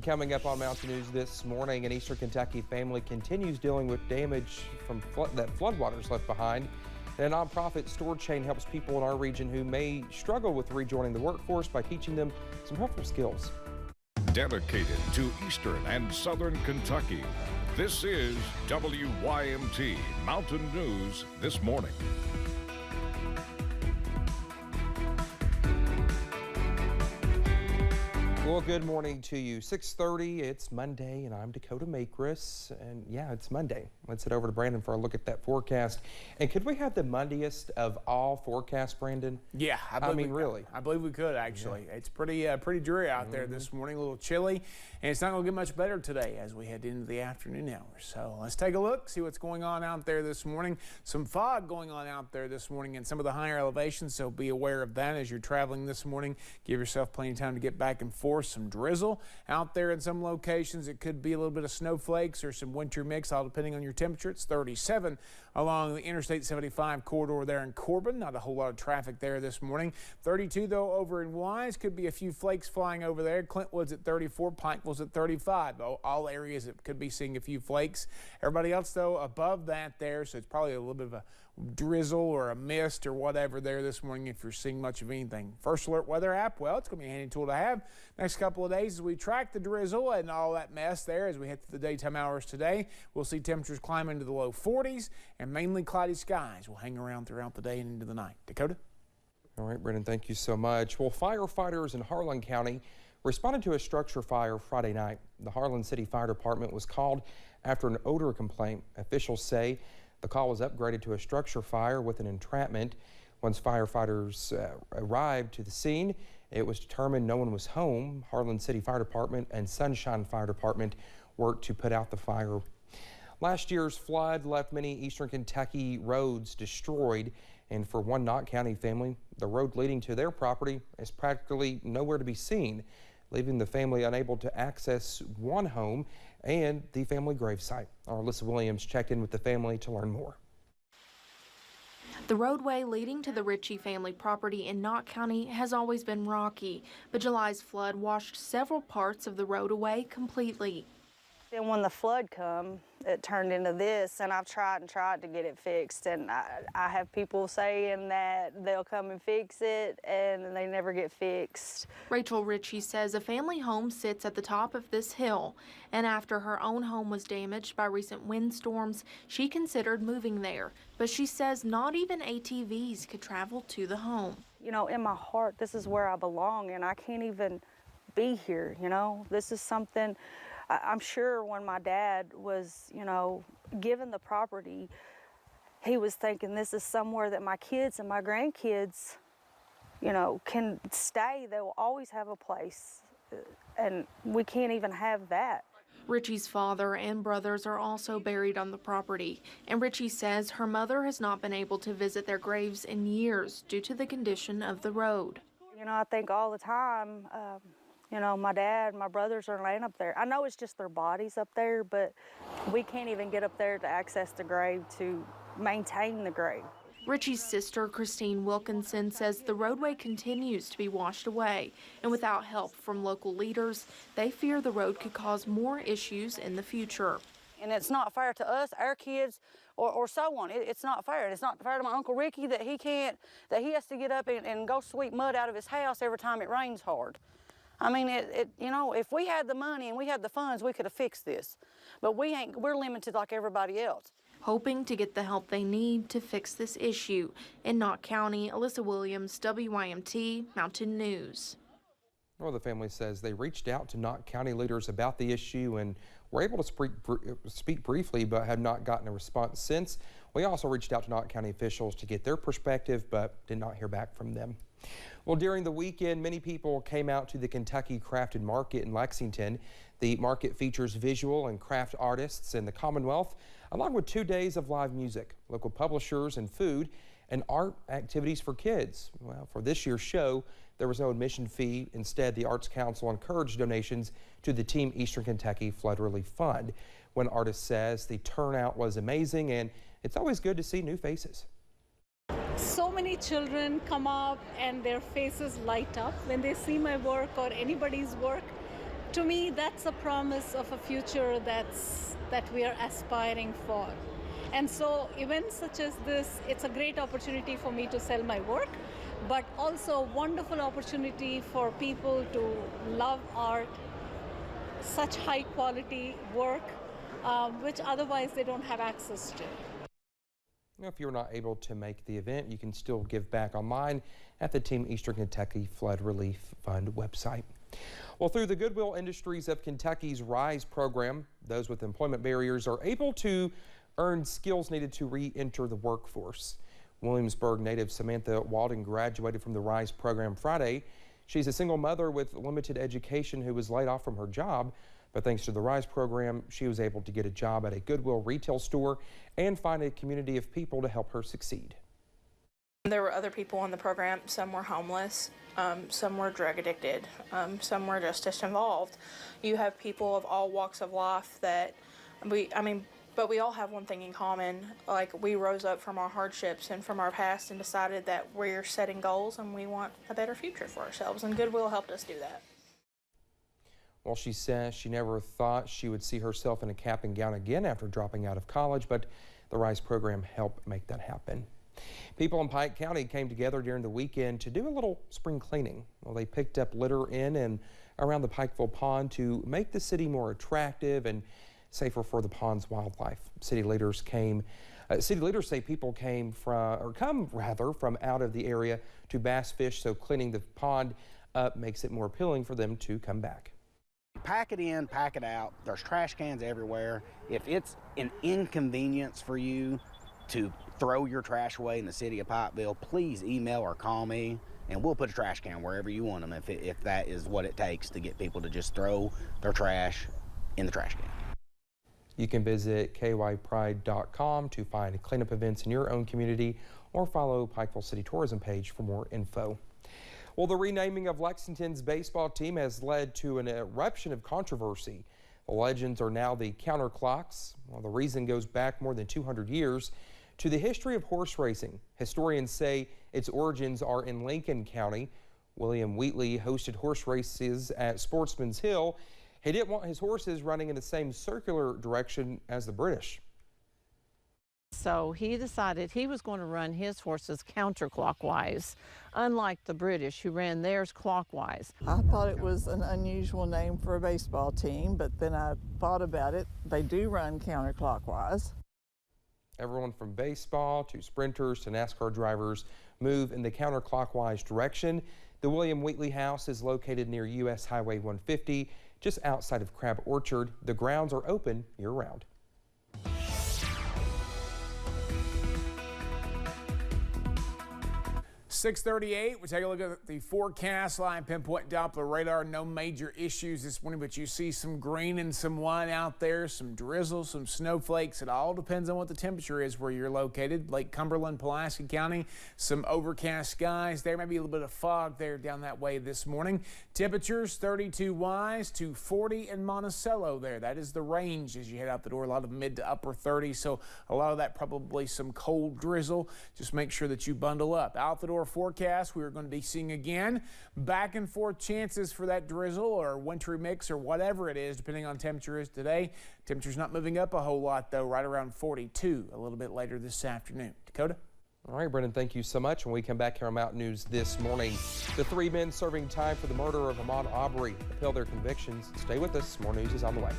Coming up on Mountain News this morning, an Eastern Kentucky family continues dealing with damage from that floodwaters left behind. And a nonprofit store chain helps people in our region who may struggle with rejoining the workforce by teaching them some helpful skills. Dedicated to Eastern and Southern Kentucky, this is WYMT Mountain News this morning. Well, good morning to you. 6:30, it's Monday, and I'm Dakota Makris. And yeah, it's Monday. Let's head over to Brandon for a look at that forecast. And could we have the Mondayest of all forecasts, Brandon? Yeah, I mean, really. I believe we could, actually. Yeah. It's pretty dreary out there this morning, a little chilly, and it's not going to get much better today as we head into the afternoon hours. So let's take a look, see what's going on out there this morning. Some fog going on out there this morning in some of the higher elevations, so be aware of that as you're traveling this morning. Give yourself plenty of time to get back and forth. Some drizzle out there in some locations. It could be a little bit of snowflakes or some winter mix, all depending on your temperature. It's 37 along the Interstate 75 corridor there in Corbin. Not a whole lot of traffic there this morning. 32 though over in Wise. Could be a few flakes flying over there. Clintwood's at 34, Pikeville's at 35. All areas that could be seeing a few flakes. Everybody else though above that there, so it's probably a little bit of a drizzle or a mist or whatever there this morning if you're seeing much of anything. First Alert Weather app, well, it's going to be a handy tool to have next couple of days as we track the drizzle and all that mess there as we head to the daytime hours today. We'll see temperatures climb into the low 40s and mainly cloudy skies will hang around throughout the day and into the night. Dakota? All right, Brendan, thank you so much. Well, firefighters in Harlan County responded to a structure fire Friday night. The Harlan City Fire Department was called after an odor complaint. Officials say the call was upgraded to a structure fire with an entrapment. Once firefighters arrived to the scene, it was determined no one was home. Harlan City Fire Department and Sunshine Fire Department worked to put out the fire. Last year's flood left many Eastern Kentucky roads destroyed, and for one Knott County family, the road leading to their property is practically nowhere to be seen, leaving the family unable to access one home and the family gravesite. Our Alyssa Williams checked in with the family to learn more. The roadway leading to the Ritchie family property in Knott County has always been rocky, but July's flood washed several parts of the road away completely. And when the flood come, it turned into this, and I've tried to get it fixed, and I have people saying that they'll come and fix it, and they never get fixed. Rachel Ritchie says a family home sits at the top of this hill, and after her own home was damaged by recent windstorms, she considered moving there, but she says not even ATVs could travel to the home. You know, in my heart, this is where I belong, and I can't even be here, you know? This is something, I'm sure when my dad was, you know, given the property, he was thinking this is somewhere that my kids and my grandkids, you know, can stay. They'll always have a place, and we can't even have that. Ritchie's father and brothers are also buried on the property, and Ritchie says her mother has not been able to visit their graves in years due to the condition of the road. You know, I think all the time, you know, my dad, my brothers are laying up there. I know it's just their bodies up there, but we can't even get up there to access the grave, to maintain the grave. Ritchie's sister, Christine Wilkinson, says the roadway continues to be washed away, and without help from local leaders, they fear the road could cause more issues in the future. And it's not fair to us, our kids, or so on. It's not fair. It's not fair to my Uncle Ricky that he has to get up and go sweep mud out of his house every time it rains hard. I mean, you know, if we had the money and we had the funds, we could have fixed this. But we ain't, we're limited like everybody else. Hoping to get the help they need to fix this issue. In Knott County, Alyssa Williams, WYMT Mountain News. Well, the family says they reached out to Knott County leaders about the issue and were able to speak briefly, but have not gotten a response since. We also reached out to Knott County officials to get their perspective, but did not hear back from them. Well, during the weekend, many people came out to the Kentucky Crafted Market in Lexington. The market features visual and craft artists in the Commonwealth, along with 2 days of live music, local publishers and food, and art activities for kids. Well, for this year's show, there was no admission fee. Instead, the Arts Council encouraged donations to the Team Eastern Kentucky Flood Relief Fund. One artist says the turnout was amazing, and it's always good to see new faces. So many children come up and their faces light up when they see my work or anybody's work. to me, that's a promise of a future that we are aspiring for. And so events such as this, it's a great opportunity for me to sell my work, but also a wonderful opportunity for people to love art, such high quality work, which otherwise they don't have access to. If you're not able to make the event, you can still give back online at the Team Eastern Kentucky Flood Relief Fund website. Well, through the Goodwill Industries of Kentucky's RISE program, those with employment barriers are able to earn skills needed to re-enter the workforce. Williamsburg native Samantha Walden graduated from the RISE program Friday. She's a single mother with limited education who was laid off from her job, but thanks to the RISE program, she was able to get a job at a Goodwill retail store and find a community of people to help her succeed. There were other people in the program. Some were homeless, some were drug addicted, some were just involved. You have people of all walks of life that but we all have one thing in common. Like, we rose up from our hardships and from our past and decided that we're setting goals and we want a better future for ourselves, and Goodwill helped us do that. Well, she says she never thought she would see herself in a cap and gown again after dropping out of college, but the RISE program helped make that happen. People in Pike County came together during the weekend to do a little spring cleaning. Well, they picked up litter in and around the Pikeville Pond to make the city more attractive and safer for the pond's wildlife. City leaders say people come from out of the area to bass fish, so cleaning the pond up makes it more appealing for them to come back. Pack it in, pack it out. There's trash cans everywhere. If it's an inconvenience for you to throw your trash away in the city of Pikeville, please email or call me, and we'll put a trash can wherever you want them if that is what it takes to get people to just throw their trash in the trash can. You can visit kypride.com to find cleanup events in your own community or follow Pikeville City Tourism page for more info. Well, the renaming of Lexington's baseball team has led to an eruption of controversy. The Legends are now the Counterclocks. Well, the reason goes back more than 200 years to the history of horse racing. Historians say its origins are in Lincoln County. William Wheatley hosted horse races at Sportsman's Hill. He didn't want his horses running in the same circular direction as the British. So he decided he was going to run his horses counterclockwise, unlike the British who ran theirs clockwise. I thought it was an unusual name for a baseball team, but then I thought about it. They do run counterclockwise. Everyone from baseball to sprinters to NASCAR drivers move in the counterclockwise direction. The William Wheatley House is located near U.S. Highway 150, just outside of Crab Orchard. The grounds are open year-round. .38, we take a look at the forecast line, pinpoint Doppler radar. No major issues this morning, but you see some green and some white out there, some drizzle, some snowflakes. It all depends on what the temperature is where you're located. Lake Cumberland, Pulaski County, some overcast skies. There may be a little bit of fog there down that way this morning. Temperatures 32 Wise to 40 in Monticello there. That is the range as you head out the door. A lot of mid to upper 30s, so a lot of that probably some cold drizzle. Just make sure that you bundle up. Out the door forecast, we are going to be seeing again back and forth chances for that drizzle or wintry mix or whatever it is, depending on temperature is today. Temperature's not moving up a whole lot though, right around 42 a little bit later this afternoon. Dakota? All right, Brendan, thank you so much. When we come back here on Mountain News this morning, the 3 men serving time for the murder of Ahmaud Arbery appeal their convictions. Stay with us. More news is on the way.